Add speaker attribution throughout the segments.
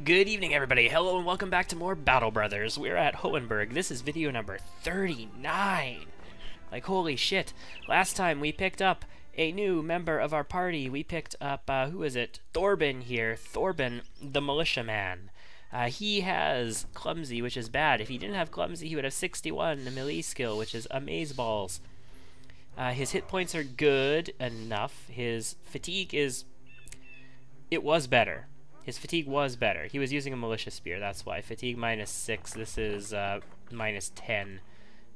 Speaker 1: Good evening, everybody. Hello and welcome back to more Battle Brothers. We're at Hohenberg. This is video number 39. Like, holy shit. Last time we picked up a new member of our party. We picked up, who is it? Thorben here. Thorben, the militiaman. He has Clumsy, which is bad. If he didn't have Clumsy, he would have 61 melee skill, which is amazeballs. His hit points are good enough. His fatigue is... It was better. His fatigue was better. He was using a militia spear, that's why. Fatigue -6, this is -10.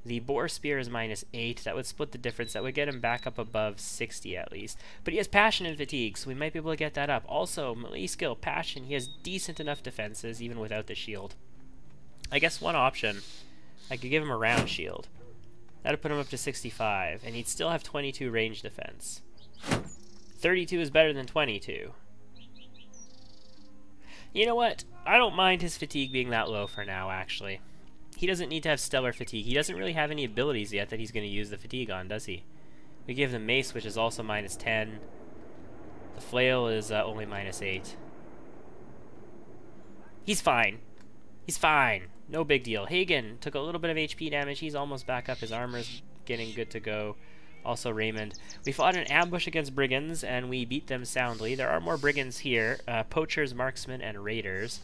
Speaker 1: The boar spear is -8. That would split the difference. That would get him back up above 60 at least. But he has passion and fatigue, so we might be able to get that up. Also, melee skill, passion, he has decent enough defenses, even without the shield. I guess one option, I could give him a round shield. That would put him up to 65, and he'd still have 22 range defense. 32 is better than 22. You know what? I don't mind his fatigue being that low for now, actually. He doesn't need to have stellar fatigue. He doesn't really have any abilities yet that he's going to use the fatigue on, does he? We give the mace, which is also -10. The flail is only -8. He's fine. He's fine. No big deal. Hagen took a little bit of HP damage. He's almost back up. His armor's getting good to go. Also Raymond. We fought an ambush against brigands, and we beat them soundly. There are more brigands here. Poachers, marksmen, and raiders.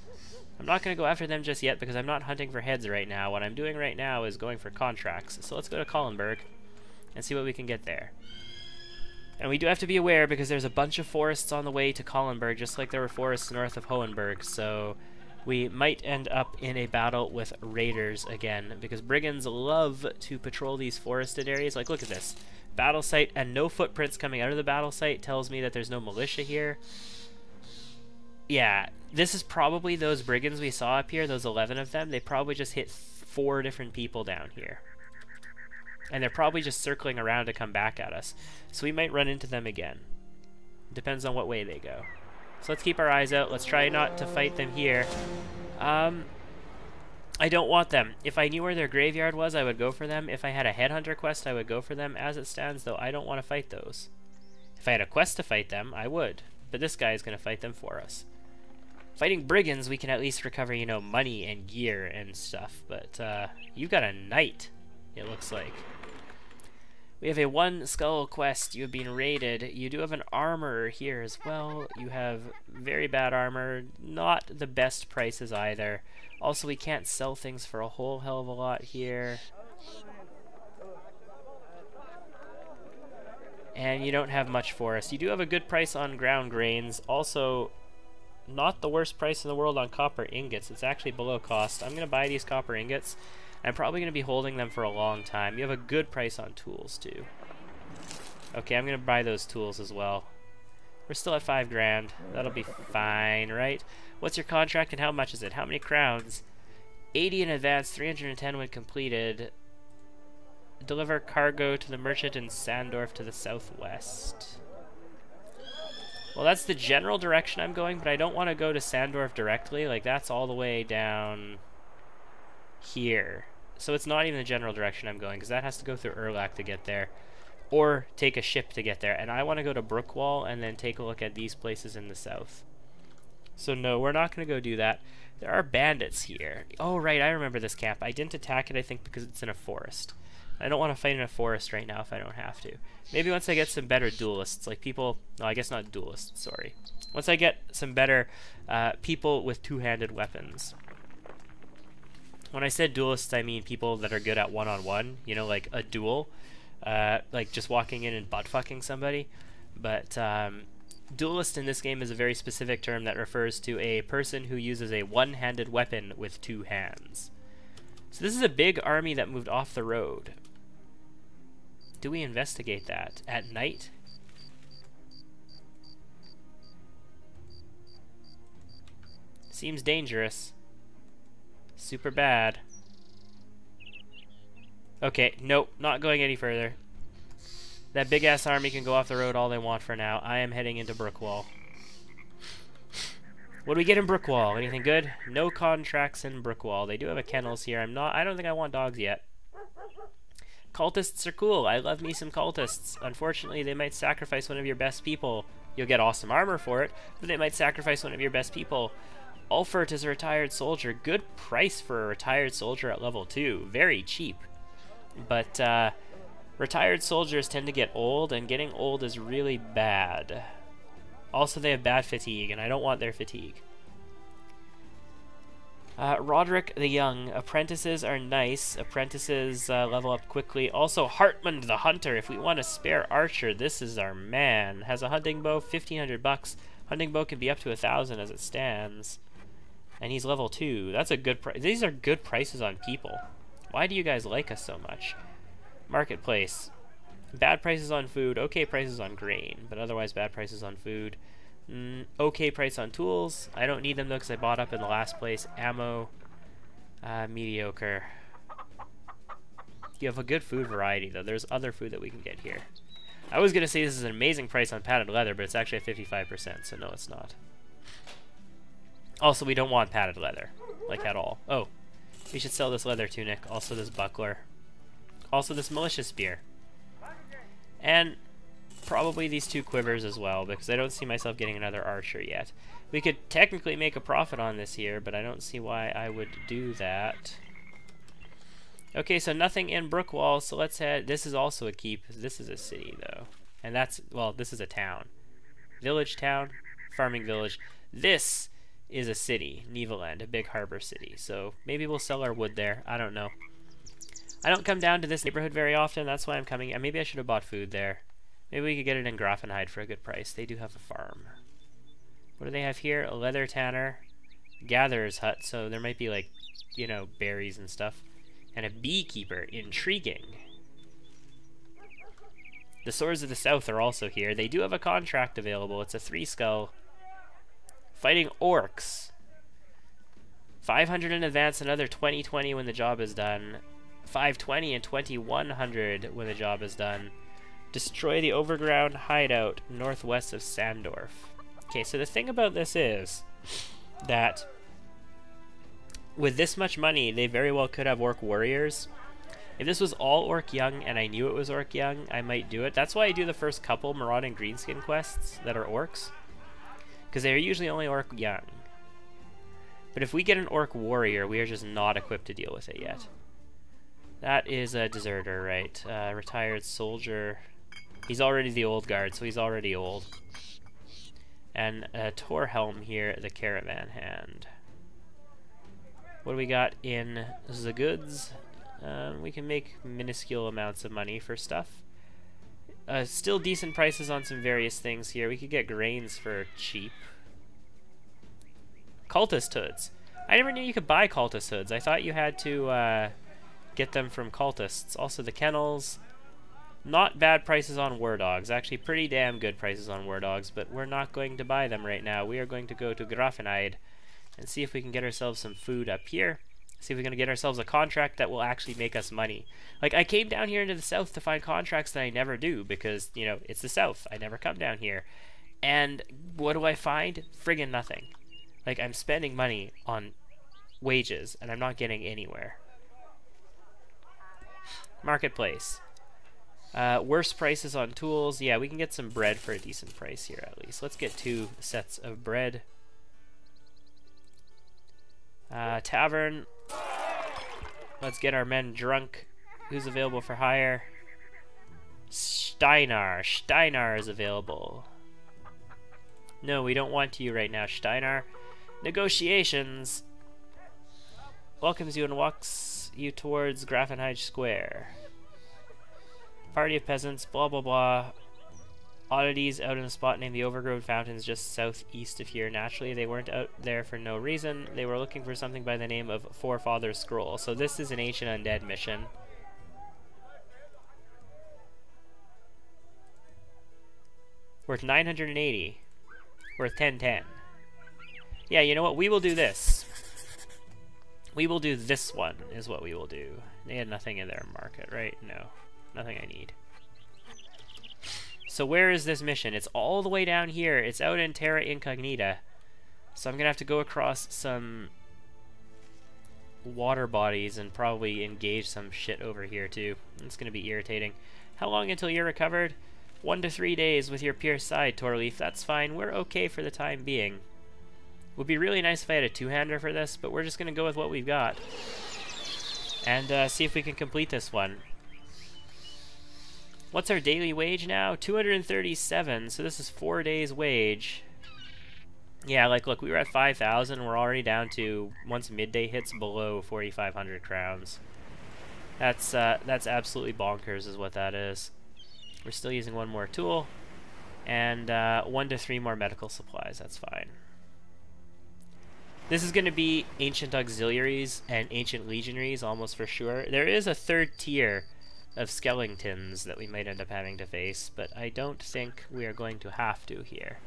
Speaker 1: I'm not going to go after them just yet because I'm not hunting for heads right now. What I'm doing right now is going for contracts. So let's go to Collenberg and see what we can get there. And we do have to be aware because there's a bunch of forests on the way to Collenberg, just like there were forests north of Hohenberg. So we might end up in a battle with raiders again because brigands love to patrol these forested areas. Like, look at this. Battle site and no footprints coming out of the battle site tells me that there's no militia here. Yeah, this is probably those brigands we saw up here, those 11 of them. They probably just hit 4 different people down here. And they're probably just circling around to come back at us. So we might run into them again. Depends on what way they go. So let's keep our eyes out. Let's try not to fight them here. I don't want them. If I knew where their graveyard was, I would go for them. If I had a headhunter quest, I would go for them. As it stands, though, I don't want to fight those. If I had a quest to fight them, I would. But this guy is going to fight them for us. Fighting brigands, we can at least recover, you know, money and gear and stuff. But you've got a knight, it looks like. We have a 1 skull quest. You have been raided. You do have an armorer here as well. You have very bad armor. Not the best prices either. Also, we can't sell things for a whole hell of a lot here. And you don't have much for us. You do have a good price on ground grains. Also, not the worst price in the world on copper ingots. It's actually below cost. I'm going to buy these copper ingots. I'm probably going to be holding them for a long time. You have a good price on tools, too. Okay, I'm going to buy those tools as well. We're still at 5 grand. That'll be fine, right? What's your contract and how much is it? How many crowns? 80 in advance, 310 when completed. Deliver cargo to the merchant in Sandorf to the southwest. Well, that's the general direction I'm going, but I don't want to go to Sandorf directly. Like, that's all the way down here. So it's not even the general direction I'm going, because that has to go through Erlach to get there. Or take a ship to get there. And I want to go to Brookwall and then take a look at these places in the south. So no, we're not going to go do that. There are bandits here. Oh, right, I remember this camp. I didn't attack it, I think, because it's in a forest. I don't want to fight in a forest right now if I don't have to. Maybe once I get some better duelists, like people... No, I guess not duelists, sorry. Once I get some better people with two-handed weapons. When I said duelists, I mean people that are good at one-on-one. You know, like a duel. Like just walking in and butt-fucking somebody. But duelist in this game is a very specific term that refers to a person who uses a one-handed weapon with 2 hands. So this is a big army that moved off the road. Do we investigate that at night? Seems dangerous. Super bad. Okay, nope, not going any further. That big-ass army can go off the road all they want for now. I am heading into Brookwall. What do we get in Brookwall? Anything good? No contracts in Brookwall. They do have a kennels here. I don't think I want dogs yet. Cultists are cool. I love me some cultists. Unfortunately, they might sacrifice one of your best people. You'll get awesome armor for it, but they might sacrifice one of your best people. Ulfert is a retired soldier. Good price for a retired soldier at level 2. Very cheap. But retired soldiers tend to get old, and getting old is really bad. Also, they have bad fatigue, and I don't want their fatigue. Roderick the Young. Apprentices are nice. Apprentices level up quickly. Also, Hartmund the Hunter. If we want a spare archer, this is our man. Has a hunting bow, 1,500 bucks. Hunting bow can be up to 1,000 as it stands. And he's level 2. That's a good price. These are good prices on people. Why do you guys like us so much? Marketplace. Bad prices on food, okay prices on grain, but otherwise bad prices on food. Okay price on tools. I don't need them though because I bought up in the last place. Ammo, mediocre. You have a good food variety though. There's other food that we can get here. I was gonna say this is an amazing price on padded leather, but it's actually at 55%, so no it's not. Also, we don't want padded leather, like at all. Oh, we should sell this leather tunic, also this buckler, also this militia spear. And probably these 2 quivers as well, because I don't see myself getting another archer yet. We could technically make a profit on this here, but I don't see why I would do that. Okay, so nothing in Brookwall, so let's head... This is also a keep. This is a city, though. And that's... Well, this is a town. Village town. Farming village. This is a city. Nevaland, a big harbor city. So maybe we'll sell our wood there. I don't know. I don't come down to this neighborhood very often. That's why I'm coming... Maybe I should have bought food there. Maybe we could get it in Grafenheid for a good price. They do have a farm. What do they have here? A leather tanner. Gatherer's hut. So there might be like, you know, berries and stuff. And a beekeeper. Intriguing. The Swords of the South are also here. They do have a contract available. It's a 3-skull. Fighting orcs. 500 in advance, another 2020 when the job is done. 520 and 2100 when the job is done. Destroy the overground hideout northwest of Sandorf. Okay, so the thing about this is that with this much money, they very well could have orc warriors. If this was all orc young and I knew it was orc young, I might do it. That's why I do the first couple marauding greenskin quests that are orcs, because they're usually only orc young. But if we get an orc warrior, we are just not equipped to deal with it yet. That is a deserter, right? Retired soldier. He's already the old guard, so he's already old. And Torhelm here, the caravan hand. What do we got in the goods? We can make minuscule amounts of money for stuff. Still decent prices on some various things here. We could get grains for cheap. Cultist hoods. I never knew you could buy cultist hoods. I thought you had to get them from cultists. Also the kennels. Not bad prices on war dogs. Actually pretty damn good prices on war dogs, but we're not going to buy them right now. We are going to go to Grafenheid and see if we can get ourselves some food up here. See if we're going to get ourselves a contract that will actually make us money. Like, I came down here into the south to find contracts that I never do because, you know, it's the south. I never come down here. And what do I find? Friggin' nothing. Like, I'm spending money on wages, and I'm not getting anywhere. Marketplace. Worst prices on tools. Yeah, we can get some bread for a decent price here, at least. Let's get 2 sets of bread. Tavern. Let's get our men drunk. Who's available for hire? Steinar. Steinar is available. No, we don't want you right now, Steinar. Negotiations. Welcomes you and walks you towards Grafenheid Square. Party of peasants, blah blah blah. Oddities out in a spot named the Overgrown Fountains just southeast of here. Naturally, they weren't out there for no reason. They were looking for something by the name of Forefather's Scroll. So this is an Ancient Undead mission. Worth 980. Worth 1010. Yeah, you know what? We will do this. We will do this one, is what we will do. They had nothing in their market, right? No. Nothing I need. So where is this mission? It's all the way down here. It's out in Terra Incognita. So I'm going to have to go across some water bodies and probably engage some shit over here too. It's going to be irritating. How long until you're recovered? 1 to 3 days with your pierced side, Torleaf. That's fine. We're okay for the time being. Would be really nice if I had a two-hander for this, but we're just going to go with what we've got. And see if we can complete this one. What's our daily wage now? 237, so this is 4 days' wage. Yeah, like, look, we were at 5,000. We're already down to, once midday hits, below 4,500 crowns. That's absolutely bonkers is what that is. We're still using one more tool. And 1 to 3 more medical supplies. That's fine. This is going to be ancient auxiliaries and ancient legionaries, almost for sure. There is a third tier of skeletons that we might end up having to face, but I don't think we are going to have to here.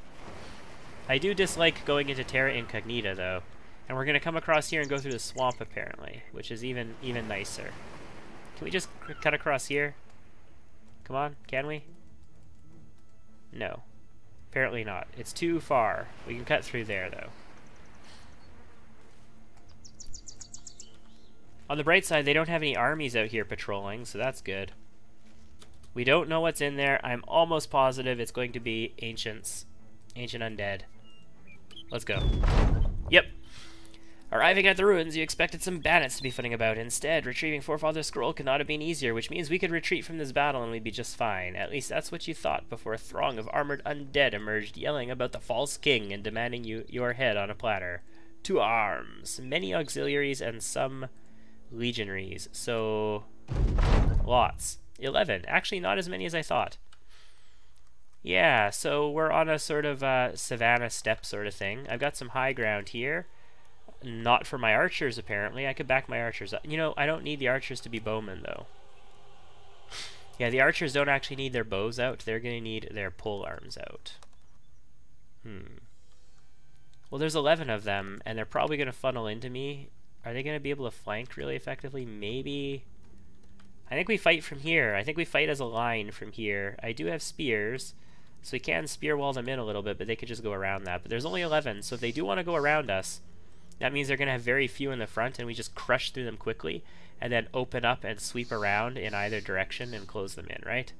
Speaker 1: I do dislike going into Terra Incognita, though. And we're going to come across here and go through the swamp, apparently, which is even nicer. Can we just cut across here? Come on, can we? No. Apparently not. It's too far. We can cut through there, though. On the bright side, they don't have any armies out here patrolling, so that's good. We don't know what's in there. I'm almost positive it's going to be ancients. Ancient undead. Let's go. Yep. Arriving at the ruins, you expected some bandits to be footing about. Instead, retrieving Forefather's scroll could not have been easier, which means we could retreat from this battle and we'd be just fine. At least that's what you thought before a throng of armored undead emerged, yelling about the false king and demanding your head on a platter. To arms. Many auxiliaries and some legionaries. So, lots. 11. Actually, not as many as I thought. Yeah, so we're on a sort of savannah steppe sort of thing. I've got some high ground here. Not for my archers, apparently. I could back my archers up. You know, I don't need the archers to be bowmen, though. Yeah, the archers don't actually need their bows out. They're going to need their pole arms out. Well, there's 11 of them, and they're probably going to funnel into me. Are they going to be able to flank really effectively? Maybe. I think we fight from here. I think we fight as a line from here. I do have spears, so we can spear wall them in a little bit, but they could just go around that. But there's only 11, so if they do want to go around us, that means they're going to have very few in the front, and we just crush through them quickly, and then open up and sweep around in either direction and close them in, right?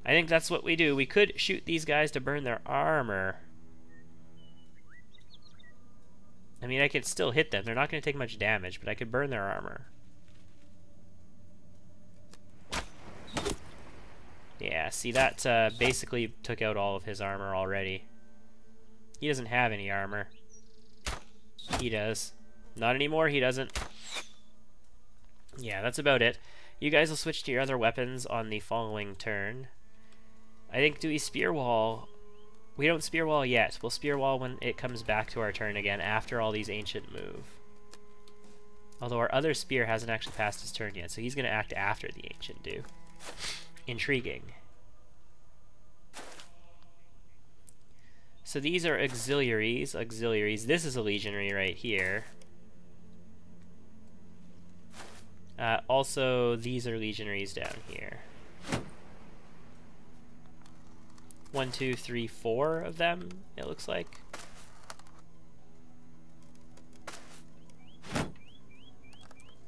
Speaker 1: I think that's what we do. We could shoot these guys to burn their armor. I mean, I could still hit them. They're not going to take much damage, but I could burn their armor. Yeah, see, that basically took out all of his armor already. He doesn't have any armor. He does. Not anymore, he doesn't. Yeah, that's about it. You guys will switch to your other weapons on the following turn. I think, do we spear wall? We don't spear wall yet. We'll spear wall when it comes back to our turn again after all these ancient move. Although our other spear hasn't actually passed his turn yet, so he's going to act after the ancient do. Intriguing. So these are auxiliaries. Auxiliaries. This is a legionary right here. Also, these are legionaries down here. 1, 2, 3, 4 of them, it looks like.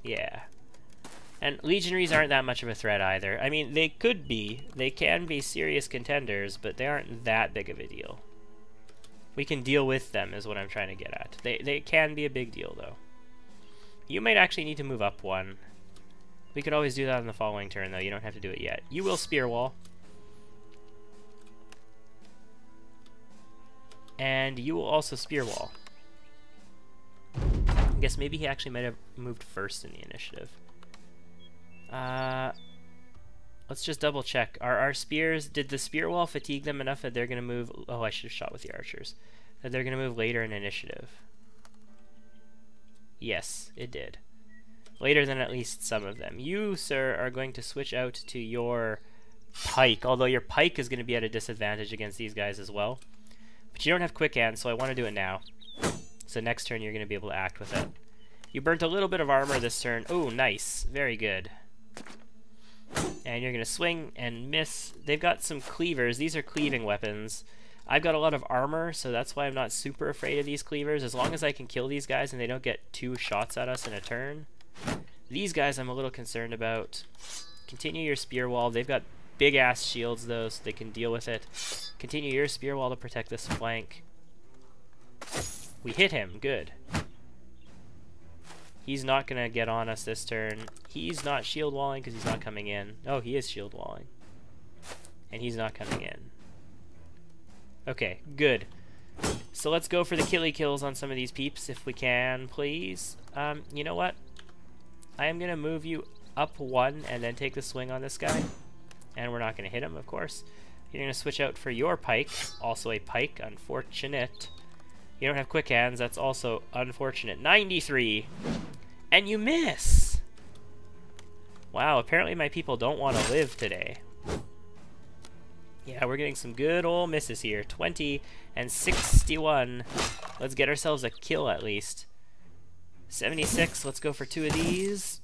Speaker 1: Yeah. And legionaries aren't that much of a threat either. I mean, they could be. They can be serious contenders, but they aren't that big of a deal. We can deal with them, is what I'm trying to get at. They can be a big deal, though. You might actually need to move up one. We could always do that on the following turn, though. You don't have to do it yet. You will spear wall. And you will also spear wall. I guess maybe he actually might have moved first in the initiative. Let's just double check. Are our spears, did the spear wall fatigue them enough that they're going to move? Oh, I should have shot with the archers. That they're going to move later in initiative. Yes, it did. Later than at least some of them. You, sir, are going to switch out to your pike, although your pike is going to be at a disadvantage against these guys as well. But you don't have quick hands, so I want to do it now. So next turn you're going to be able to act with it. You burnt a little bit of armor this turn. Oh, nice. Very good. And you're going to swing and miss. They've got some cleavers. These are cleaving weapons. I've got a lot of armor, so that's why I'm not super afraid of these cleavers. As long as I can kill these guys and they don't get 2 shots at us in a turn. These guys I'm a little concerned about. Continue your spear wall. They've got big-ass shields, though, so they can deal with it. Continue your spear wall to protect this flank. We hit him. Good. He's not going to get on us this turn. He's not shield walling because he's not coming in. Oh, he is shield walling. And he's not coming in. Okay, good. So let's go for the kills on some of these peeps if we can, please. You know what? I am going to move you up one and then take the swing on this guy. And we're not going to hit him, of course. You're going to switch out for your pike. Also a pike. Unfortunate. You don't have quick hands. That's also unfortunate. 93. And you miss. Wow, apparently my people don't want to live today. Yeah, we're getting some good old misses here. 20 and 61. Let's get ourselves a kill at least. 76. Let's go for 2 of these.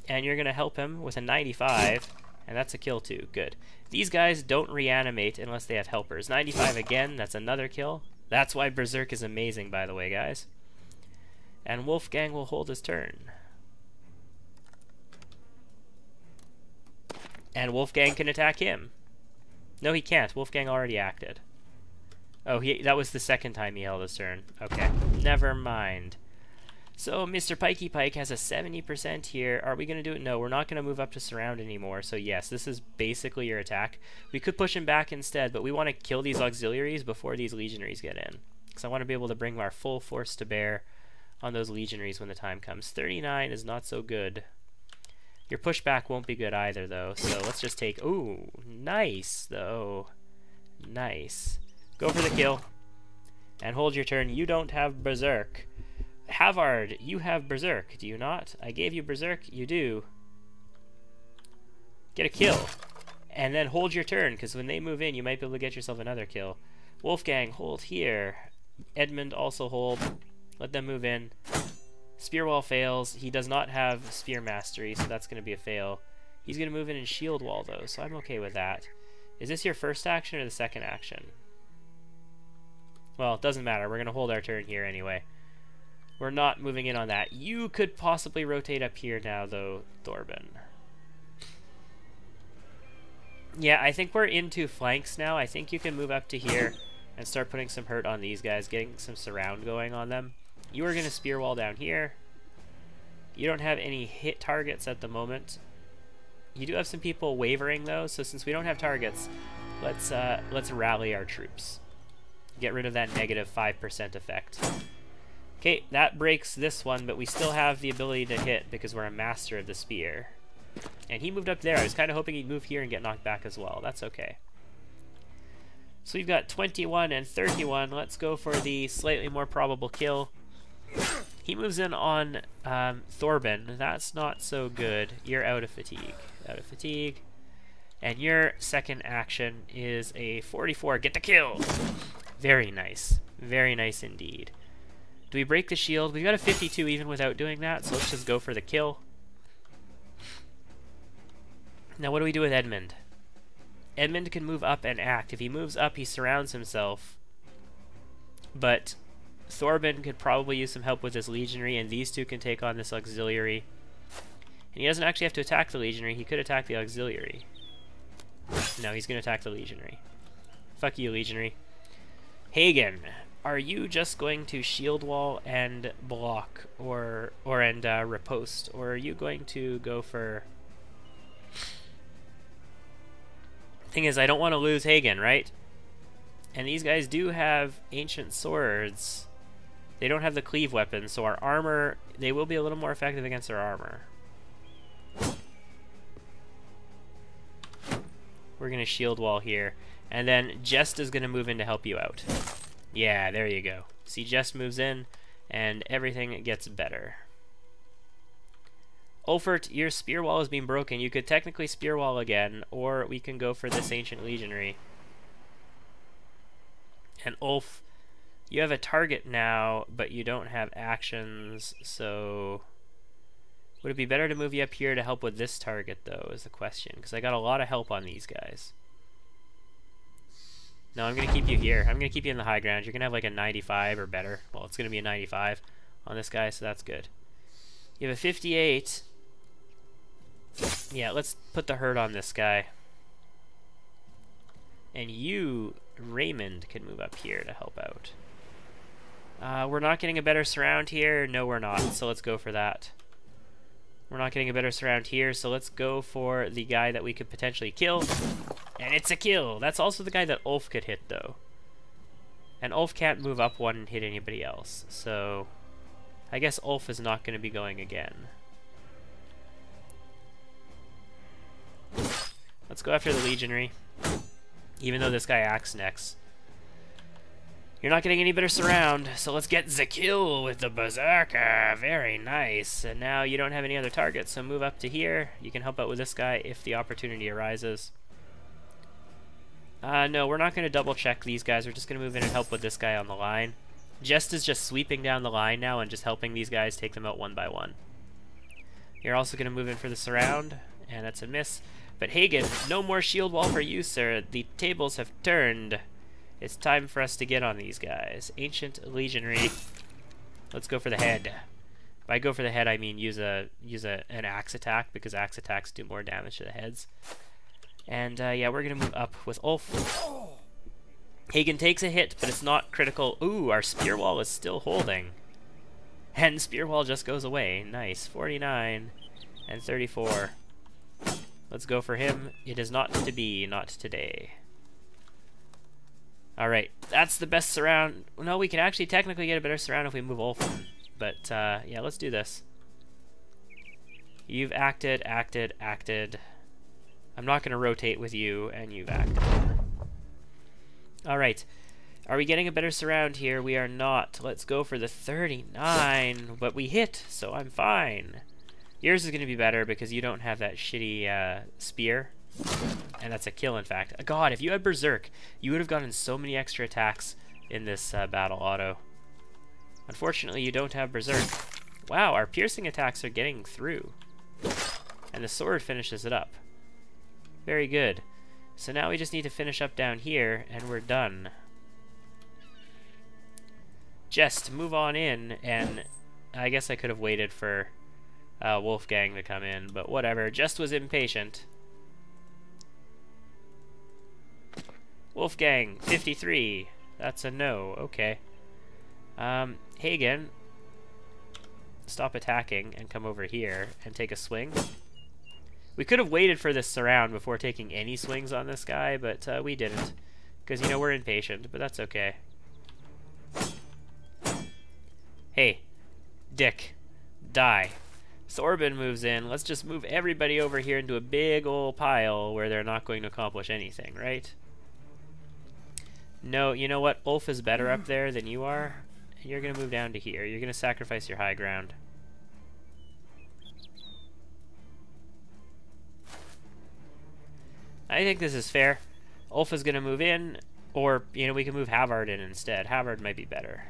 Speaker 1: And you're going to help him with a 95. And that's a kill too. Good. These guys don't reanimate unless they have helpers. 95 again. That's another kill. That's why Berserk is amazing, by the way, guys. And Wolfgang will hold his turn. And Wolfgang can attack him. No, he can't. Wolfgang already acted. Oh, that was the second time he held his turn. Okay. Never mind. So Mr. Pikey Pike has a 70% here. Are we going to do it? No, we're not going to move up to surround anymore. So yes, this is basically your attack. We could push him back instead, but we want to kill these auxiliaries before these legionaries get in. Because I want to be able to bring our full force to bear on those legionaries when the time comes. 39 is not so good. Your pushback won't be good either, though. So let's just take... Ooh, nice, though. Nice. Go for the kill. And hold your turn. You don't have Berserk. Havard, you have Berserk, do you not? I gave you Berserk, you do. Get a kill. And then hold your turn, because when they move in, you might be able to get yourself another kill. Wolfgang, hold here. Edmund, also hold. Let them move in. Spear wall fails. He does not have Spear Mastery, so that's going to be a fail. He's going to move in and shield wall, though, so I'm okay with that. Is this your first action or the second action? Well, it doesn't matter. We're going to hold our turn here anyway. We're not moving in on that. You could possibly rotate up here now, though, Thorben. Yeah, I think we're into flanks now. I think you can move up to here and start putting some hurt on these guys, getting some surround going on them. You are going to spear wall down here. You don't have any hit targets at the moment. You do have some people wavering, though, so since we don't have targets, let's rally our troops. Get rid of that negative 5% effect. Okay, that breaks this one, but we still have the ability to hit because we're a master of the spear. And he moved up there. I was kind of hoping he'd move here and get knocked back as well. That's okay. So we've got 21 and 31. Let's go for the slightly more probable kill. He moves in on Thorben. That's not so good. You're out of fatigue. Out of fatigue. And your second action is a 44. Get the kill! Very nice. Very nice indeed. Do we break the shield? We've got a 52 even without doing that, so let's just go for the kill. Now what do we do with Edmund? Edmund can move up and act. If he moves up, he surrounds himself. But Thorben could probably use some help with this legionary, and these two can take on this auxiliary. And he doesn't actually have to attack the legionary. He could attack the auxiliary. No, he's going to attack the legionary. Fuck you, legionary. Hagen, are you just going to shield wall and block, or riposte, or are you going to go for... Thing is, I don't want to lose Hagen, right? And these guys do have ancient swords. They don't have the cleave weapon, so our armor, they will be a little more effective against our armor. We're going to shield wall here. And then Jest is going to move in to help you out. Yeah, there you go. See, Jest moves in, and everything gets better. Ulfert, your spear wall is being broken. You could technically spear wall again, or we can go for this ancient legionary. And Ulf, you have a target now, but you don't have actions, so... Would it be better to move you up here to help with this target, though, is the question. Because I got a lot of help on these guys. No, I'm going to keep you here. I'm going to keep you in the high ground. You're going to have like a 95 or better. Well, it's going to be a 95 on this guy, so that's good. You have a 58. Yeah, let's put the hurt on this guy. And you, Raymond, can move up here to help out. We're not getting a better surround here. No, we're not. So let's go for that. We're not getting a better surround here, so let's go for the guy that we could potentially kill. And it's a kill! That's also the guy that Ulf could hit, though. And Ulf can't move up one and hit anybody else, so I guess Ulf is not going to be going again. Let's go after the Legionary, even though this guy acts next. You're not getting any better surround, so let's get the kill with the Berserker. Very nice. And now you don't have any other targets, so move up to here. You can help out with this guy if the opportunity arises. No, we're not going to double check these guys. We're just going to move in and help with this guy on the line. Jest is just sweeping down the line now and just helping these guys take them out one by one. You're also going to move in for the surround, and that's a miss. But Hagen, no more shield wall for you, sir. The tables have turned. It's time for us to get on these guys. Ancient Legionary. Let's go for the head. By go for the head, I mean use an axe attack, because axe attacks do more damage to the heads. And yeah, we're gonna move up with Ulf. Hagen takes a hit, but it's not critical. Ooh, our spear wall is still holding. And spear wall just goes away. Nice. 49 and 34. Let's go for him. It is not to be, not today. Alright, that's the best surround. No, we can actually technically get a better surround if we move Ulf. But, yeah, let's do this. You've acted. I'm not going to rotate with you, and you've acted. Alright, are we getting a better surround here? We are not. Let's go for the 39, but we hit, so I'm fine. Yours is going to be better because you don't have that shitty spear. And that's a kill, in fact. God, if you had Berserk, you would have gotten so many extra attacks in this battle auto. Unfortunately, you don't have Berserk. Wow, our piercing attacks are getting through. And the sword finishes it up. Very good. So now we just need to finish up down here, and we're done. Just move on in, and I guess I could have waited for Wolfgang to come in, but whatever. Just was impatient. Wolfgang, 53. That's a no. Okay. Hagen, stop attacking and come over here and take a swing. We could have waited for this surround before taking any swings on this guy, but we didn't. Because, you know, we're impatient, but that's okay. Hey, Dick, die. Thorben moves in. Let's just move everybody over here into a big old pile where they're not going to accomplish anything, right? No, you know what? Ulf is better up there than you are. You're going to move down to here. You're going to sacrifice your high ground. I think this is fair. Ulf is going to move in, or, you know, we can move Havard in instead. Havard might be better.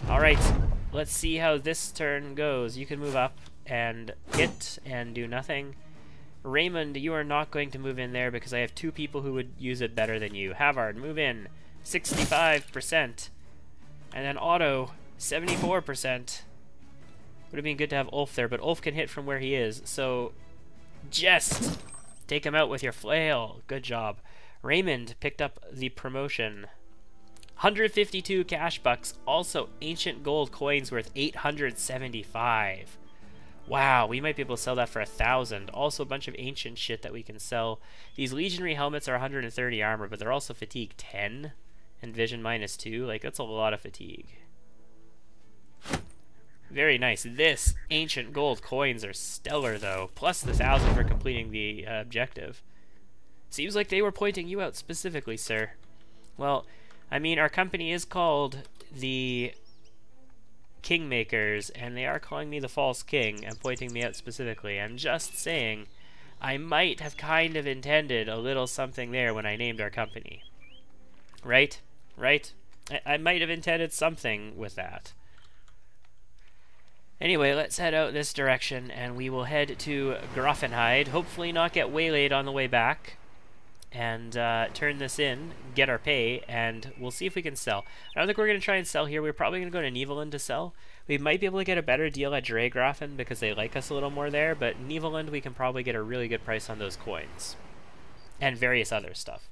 Speaker 1: Alright, let's see how this turn goes. You can move up and hit and do nothing. Raymond, you are not going to move in there because I have two people who would use it better than you. Havard, move in. 65%. And then Otto, 74%. Would have been good to have Ulf there, but Ulf can hit from where he is, so just take him out with your flail. Good job. Raymond picked up the promotion. 152 cash bucks, also ancient gold coins worth 875. Wow, we might be able to sell that for 1,000. Also a bunch of ancient shit that we can sell. These legionary helmets are 130 armor, but they're also fatigue 10 and vision -2. Like, that's a lot of fatigue. Very nice. This ancient gold coins are stellar, though. Plus the 1,000 for completing the objective. Seems like they were pointing you out specifically, sir. Well, I mean, our company is called the Kingmakers, and they are calling me the false king and pointing me out specifically. I'm just saying, I might have kind of intended a little something there when I named our company. Right? Right? I might have intended something with that. Anyway, let's head out this direction, and we will head to Grafenheid, hopefully not get waylaid on the way back, and turn this in, get our pay, and we'll see if we can sell. I don't think we're going to try and sell here. We're probably going to go to Nivellen to sell. We might be able to get a better deal at Dregrafen because they like us a little more there, but Nivellen we can probably get a really good price on those coins. And various other stuff.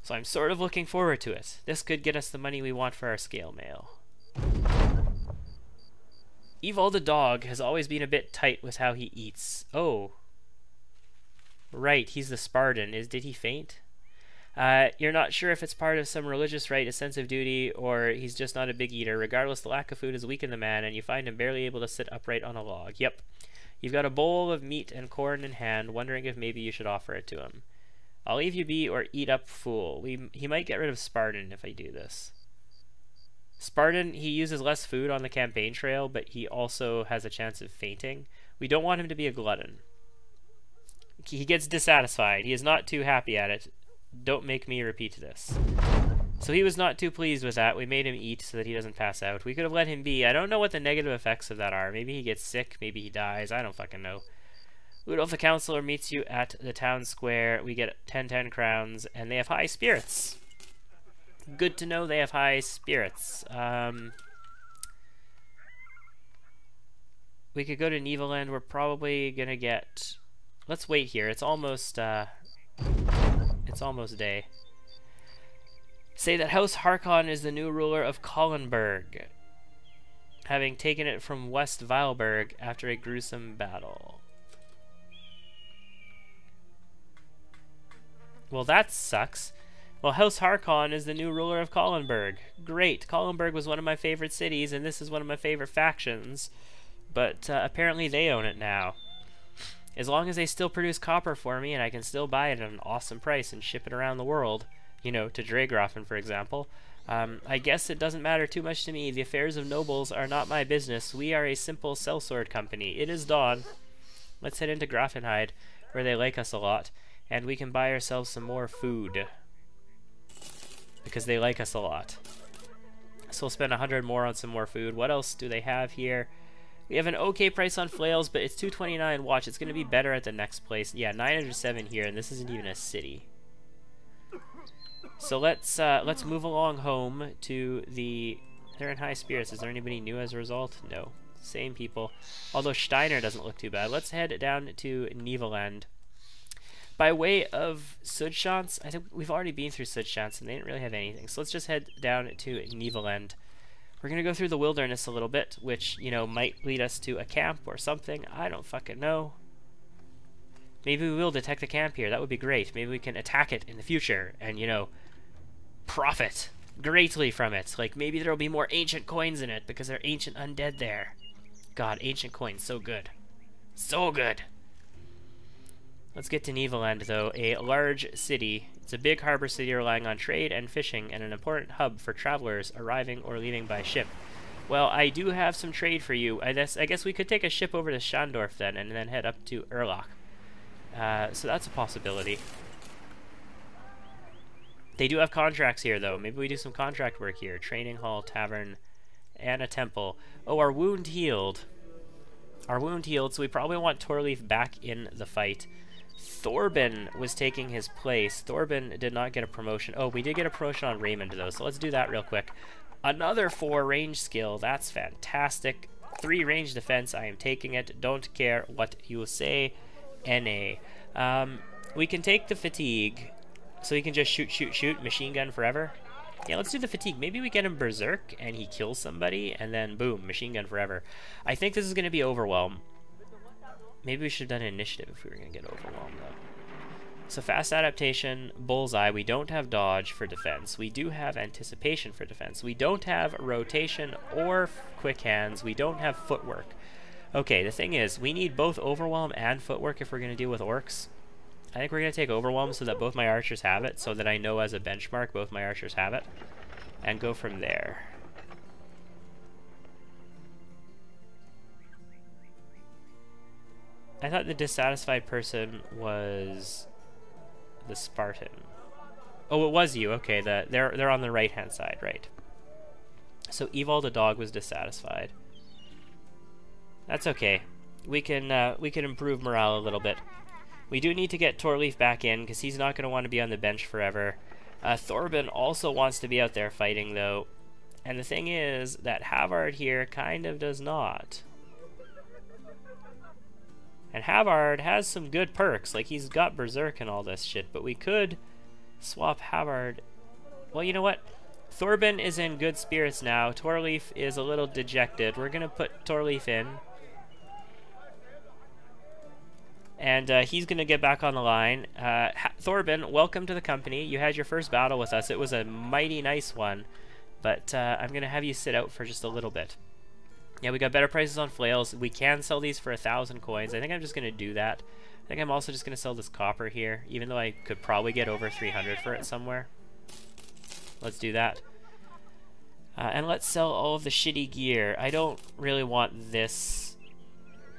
Speaker 1: So I'm sort of looking forward to it. This could get us the money we want for our scale mail. Evil the dog has always been a bit tight with how he eats. Oh. Right, he's the Spartan. Did he faint? You're not sure if it's part of some religious rite, a sense of duty, or he's just not a big eater. Regardless, the lack of food has weakened the man, and you find him barely able to sit upright on a log. Yep. You've got a bowl of meat and corn in hand, wondering if maybe you should offer it to him. I'll leave you be or eat up, fool. He might get rid of Spartan if I do this. Spartan, he uses less food on the campaign trail, but he also has a chance of fainting. We don't want him to be a glutton. He gets dissatisfied. He is not too happy at it. Don't make me repeat this. So he was not too pleased with that. We made him eat so that he doesn't pass out. We could have let him be. I don't know what the negative effects of that are. Maybe he gets sick. Maybe he dies. I don't fucking know. Ludolf the counselor meets you at the town square. We get 10 crowns, and they have high spirits. Good to know they have high spirits. We could go to Nevaland. We're probably gonna get... Let's wait here. It's almost day. Say that House Harkon is the new ruler of Collenberg, having taken it from West Weilberg after a gruesome battle. Well, that sucks. Well, House Harkon is the new ruler of Collenberg. Great. Collenberg was one of my favorite cities, and this is one of my favorite factions. But apparently they own it now. As long as they still produce copper for me, and I can still buy it at an awesome price and ship it around the world, you know, to Dreygrafen, for example, I guess it doesn't matter too much to me. The affairs of nobles are not my business. We are a simple sellsword company. It is dawn. Let's head into Grafenheid, where they like us a lot, and we can buy ourselves some more food. Because they like us a lot. So we'll spend 100 more on some more food. What else do they have here? We have an okay price on flails, but it's 229. Watch, it's going to be better at the next place. Yeah, 907 here, and this isn't even a city. So let's move along home to the... They're in high spirits. Is there anybody new as a result? No. Same people. Although Steiner doesn't look too bad. Let's head down to Nevaland. By way of Sudschans, I think we've already been through Sudschans, and they didn't really have anything. So let's just head down to Nevaland. We're going to go through the wilderness a little bit, which, you know, might lead us to a camp or something. I don't fucking know. Maybe we will detect a camp here. That would be great. Maybe we can attack it in the future and, you know, profit greatly from it. Like, maybe there will be more ancient coins in it because there are ancient undead there. God, ancient coins, so good. So good. Let's get to Nevaland, though, a large city. It's a big harbor city relying on trade and fishing and an important hub for travelers arriving or leaving by ship. Well, I do have some trade for you. I guess we could take a ship over to Schandorf then and then head up to Erlach. So that's a possibility. They do have contracts here, though. Maybe we do some contract work here. Training hall, tavern, and a temple. Oh, our wound healed. Our wound healed, so we probably want Torleif back in the fight. Thorben was taking his place. Thorben did not get a promotion. Oh, we did get a promotion on Raymond, though, so let's do that real quick. Another 4 range skill. That's fantastic. 3 range defense. I am taking it. Don't care what you say. NA. We can take the fatigue, so he can just shoot, shoot, shoot, machine gun forever. Yeah, let's do the fatigue. Maybe we get him berserk, and he kills somebody, and then boom, machine gun forever. I think this is going to be overwhelm. Maybe we should have done an initiative if we were going to get overwhelmed, though. So fast adaptation, bullseye. We don't have dodge for defense. We do have anticipation for defense. We don't have rotation or quick hands. We don't have footwork. Okay, the thing is, we need both overwhelm and footwork if we're going to deal with orcs. I think we're going to take overwhelm so that both my archers have it, so that I know as a benchmark both my archers have it, and go from there. I thought the dissatisfied person was the Spartan. Oh, it was you. Okay, they're on the right-hand side, right? So Evil the dog was dissatisfied. That's okay. We can improve morale a little bit. We do need to get Torleif back in because he's not going to want to be on the bench forever. Thorben also wants to be out there fighting, though. And the thing is that Havard here kind of does not. And Havard has some good perks, like he's got Berserk and all this shit, but we could Swap Havard. Well, you know what? Thorben is in good spirits now. Torleaf is a little dejected. We're going to put Torleaf in. And he's going to get back on the line. Thorben, welcome to the company. You had your first battle with us. It was a mighty nice one. But I'm going to have you sit out for just a little bit. Yeah, we got better prices on flails. We can sell these for 1,000 coins. I think I'm just going to do that. I think I'm also just going to sell this copper here, even though I could probably get over 300 for it somewhere. Let's do that. And let's sell all of the shitty gear. I don't really want this,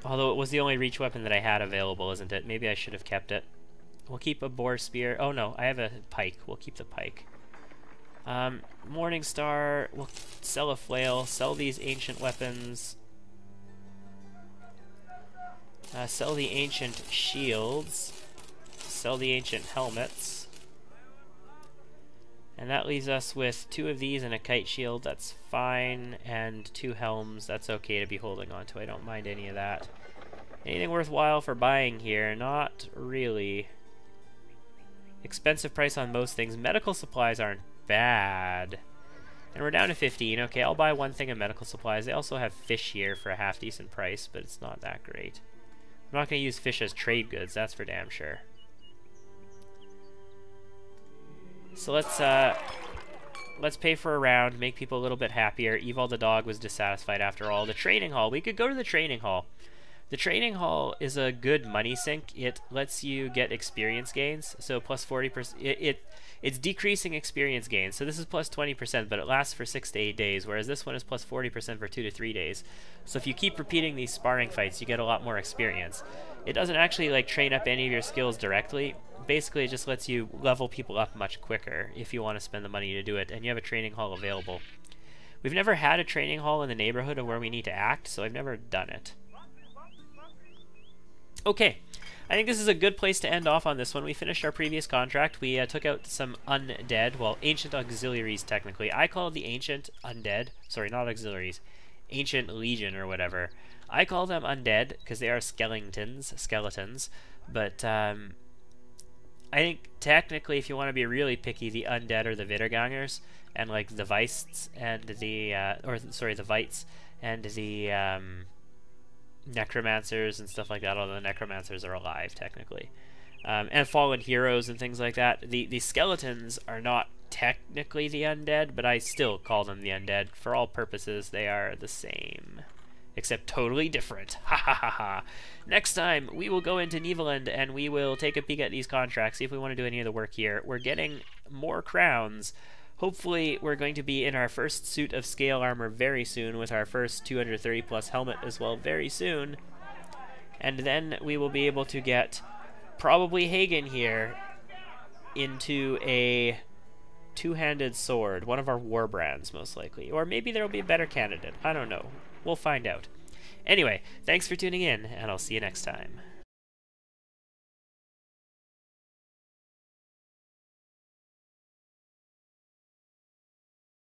Speaker 1: although it was the only reach weapon that I had available, isn't it? Maybe I should have kept it. We'll keep a boar spear. Oh no, I have a pike. We'll keep the pike. Morning Star, we'll sell a flail, sell these ancient weapons, sell the ancient shields, sell the ancient helmets, and that leaves us with 2 of these and a kite shield. That's fine, and 2 helms. That's okay to be holding on to. I don't mind any of that. Anything worthwhile for buying here? Not really. Expensive price on most things. Medical supplies aren't bad. And we're down to 15. Okay, I'll buy 1 thing of medical supplies. They also have fish here for a half-decent price, but it's not that great. I'm not going to use fish as trade goods, that's for damn sure. So let's pay for a round, make people a little bit happier. Evil the dog was dissatisfied after all. The training hall. We could go to the training hall. The training hall is a good money sink. It lets you get experience gains, so plus 40%. It's decreasing experience gains, so this is plus 20%, but it lasts for 6 to 8 days, whereas this one is plus 40% for 2 to 3 days. So if you keep repeating these sparring fights, you get a lot more experience. It doesn't actually like train up any of your skills directly. Basically, it just lets you level people up much quicker if you want to spend the money to do it, and you have a training hall available. We've never had a training hall in the neighborhood of where we need to act, so I've never done it. Okay, I think this is a good place to end off on this one. We finished our previous contract. We took out some undead, well, ancient auxiliaries technically. I call the ancient undead. Sorry, not auxiliaries. Ancient legion or whatever. I call them undead because they are skeletons. But I think technically, if you want to be really picky, the undead are the Wiedergangers, and like the Weists and the the Wights and the necromancers and stuff like that, although the necromancers are alive technically, and fallen heroes and things like that. The skeletons are not technically the undead, but I still call them the undead. For all purposes, they are the same, except totally different. Ha ha ha ha. Next time, we will go into Neveland and we will take a peek at these contracts, see if we want to do any of the work here. We're getting more crowns. Hopefully, we're going to be in our first suit of scale armor very soon, with our first 230 plus helmet as well very soon. And then we will be able to get probably Hagen here into a 2-handed sword, one of our war brands most likely. Or maybe there will be a better candidate. I don't know. We'll find out. Anyway, thanks for tuning in, and I'll see you next time.